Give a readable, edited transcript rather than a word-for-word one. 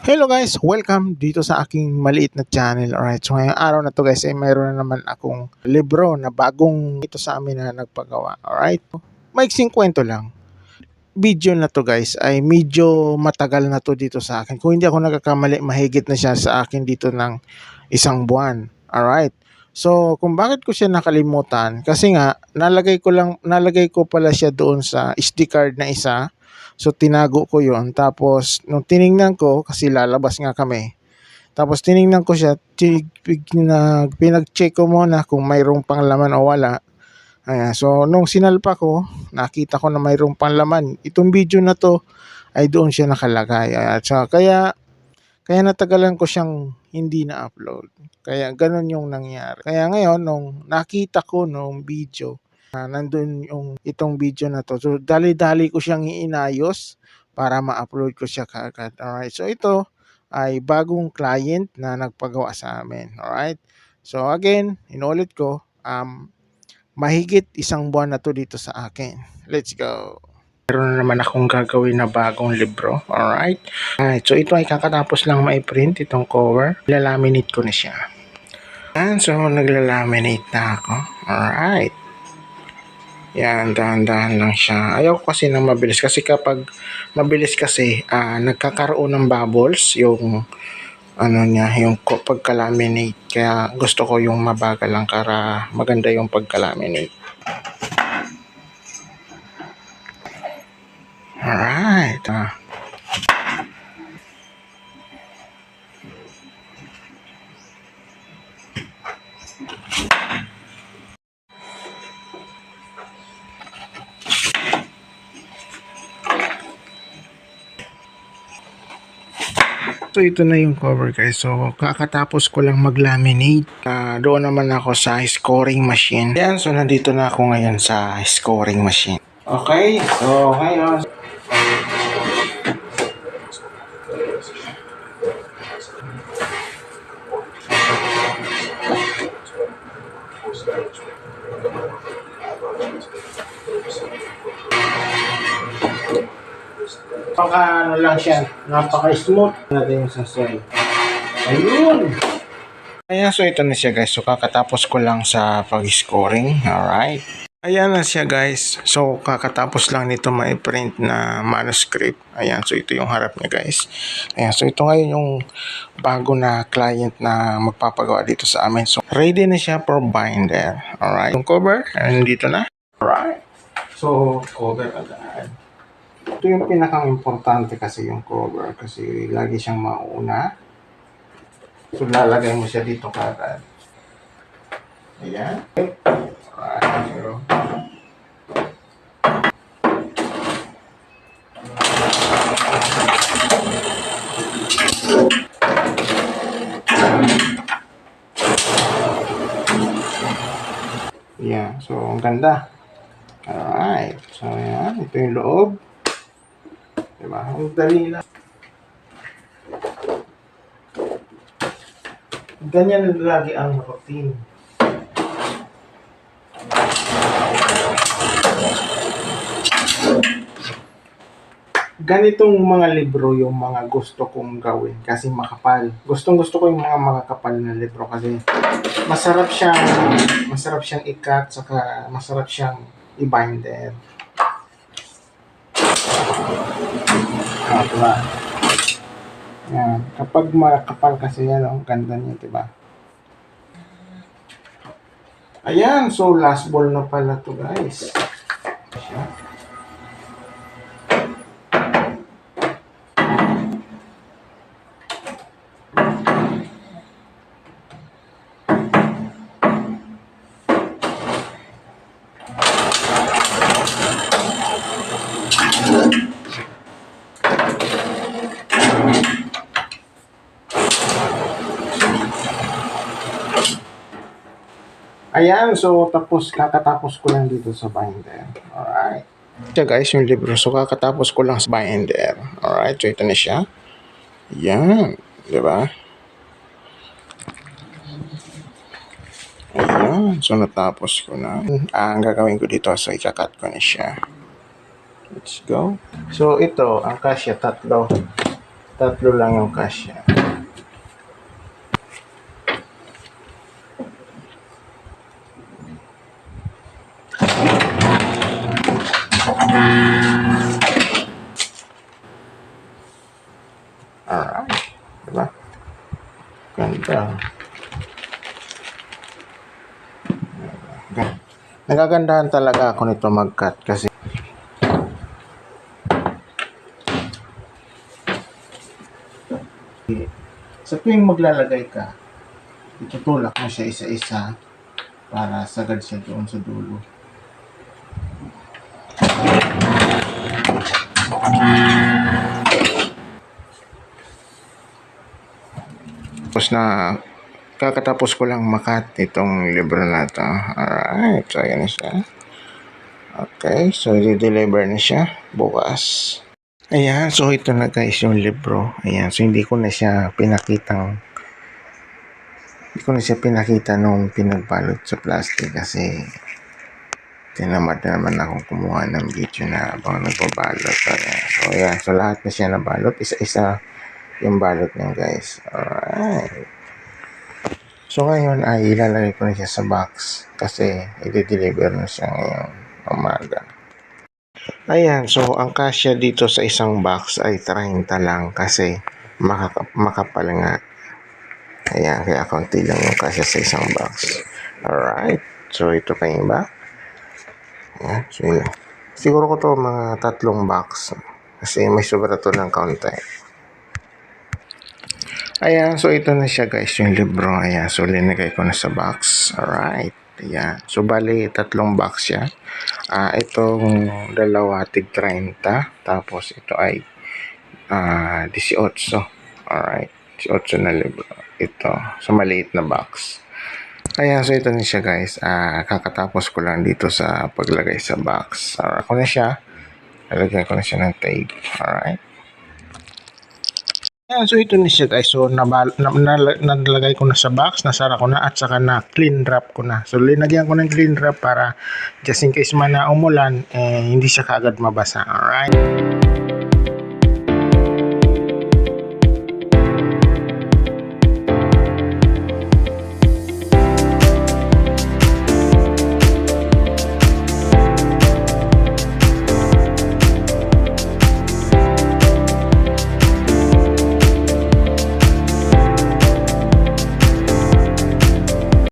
Hello guys, welcome dito sa aking maliit na channel. Alright, so ngayong araw na to guys ay mayroon na naman akong libro na bagong ito sa amin na nagpagawa. Alright, maiksing kwento lang. Video na to guys ay medyo matagal na to dito sa akin. Kung hindi ako nagkakamali, mahigit na siya sa akin dito ng isang buwan. Alright, so kung bakit ko siya nakalimutan, kasi nga nalagay ko pala siya doon sa SD card na isa. So tinago ko yon, tapos nung tiningnan ko kasi lalabas nga kami. Tapos tiningnan ko siya, pinag-check ko muna kung mayroong panglaman o wala. Ayan, so nung sinalpa ko, nakita ko na mayroong panglaman. Itong video na to ay doon siya nakalagay. Ayan, so kaya natagalan ko siyang hindi na-upload. Kaya ganun yung nangyari. Kaya ngayon nung nakita ko nung video, nandun yung itong video na to. So, dali-dali ko siyang iinayos para ma-upload ko siya kaagad. Alright, so ito ay bagong client na nagpagawa sa amin. Alright, so again, inulit ko, mahigit isang buwan na to dito sa akin. Let's go. Meron na naman akong gagawin na bagong libro. Alright, so ito ay kakatapos lang ma-print itong cover. Ilalaminate ko na siya. And so, naglalaminate na ako. Alright. Yan, dahan-dahan lang siya. Ayaw ko kasi ng mabilis. Kasi kapag mabilis kasi, nagkakaroon ng bubbles yung yung pagka-laminate. Kaya gusto ko yung mabagal lang para maganda yung pagka-laminate. Alright. So ito na yung cover guys. So kakatapos ko lang mag-laminate. Doon naman ako sa scoring machine. Yan, so nandito na ako ngayon sa scoring machine. Okay, so ngayon ano lang siya, napaka-smooth natin yung sasay. Ayun! Ayan, so ito na siya guys. So kakatapos ko lang sa pag-scoring. Alright. Ayan na siya guys. So kakatapos lang nito ma-print na manuscript. Ayan, so ito yung harap niya guys. Ayan, so ito ngayon yung bago na client na magpapagawa dito sa amin. So ready na siya for binder. Alright. Yung cover, dito na. Alright. So cover agad. Ito yung pinakang-importante kasi yung cover kasi lagi siyang mauna. So lalagay mo siya dito kagad. Ayan. Alright. Yeah, so ang ganda. Alright. So ayan, ito yung loob. Diba? Ang dali lang. Ganyan lagi ang routine. Ganitong mga libro yung mga gusto kong gawin kasi makapal. Gustong-gusto ko yung mga makakapal na libro kasi masarap siyang i-cut, saka masarap siyang i-binder. Diba? Yan. Kapag makapal kasi yan, ang ganda niya, diba? Ayan, so last ball na pala to guys. Ayan, so kakatapos ko lang dito sa binder. Alright. Ito guys, yung libro. So kakatapos ko lang sa binder. Alright, so ito na siya. Ayan, diba? Ayan, so natapos ko na. Ang gagawin ko dito, so ikakat ko na siya. Let's go. So ito, ang kasya tatlo. Tatlo lang yung kasya. Alright. Diba? Ganda. Nagagandahan talaga ako nito mag-cut kasi sa tuwing maglalagay ka, itutulak mo siya isa-isa para sagad siya doon sa dulo. Tapos na kakatapos ko lang makat itong libro na to. Alright, so ayan na siya. Okay, so i-deliver na siya bukas. Ayan, so ito na guys yung libro. Ayan, so hindi ko na siya pinakita nung pinagbalot sa plastic kasi tinamad na naman akong kumuha ng video na habang nagbabalot. Ayan, so lahat na siya nabalot. Isa-isa yung balot niya guys. Alright. So ngayon ay ilalagay ko na siya sa box kasi i-deliver na siya ngayong umaga. Ayan, so ang kasya dito sa isang box ay 30 lang kasi makapal nga. Ayan, kaya konti lang yung kasya sa isang box. Alright, so ito kayo ba? Ayan, so yun. Siguro ko to mga 3 box kasi may sobra to ng kaunti. Ayan, so ito na siya guys, yung libro. Ayan, so linagay ko na sa box. Alright, ayan. So bali, 3 box siya. Itong dalawa, tig 30. Tapos ito ay 18. Alright, 18 na libro. Ito, sa maliit na box. Ayan, so ito na siya guys. Kakatapos ko lang dito sa paglagay sa box. Ako na siya. Lalagyan ko na siya ng tape. Alright. Ayan, so ito na siya guys. So nalagay ko na sa box, nasara ko na at saka na clean wrap ko na. So linagyan ko ng clean wrap para just in case man na umulan, hindi siya kaagad mabasa. Alright.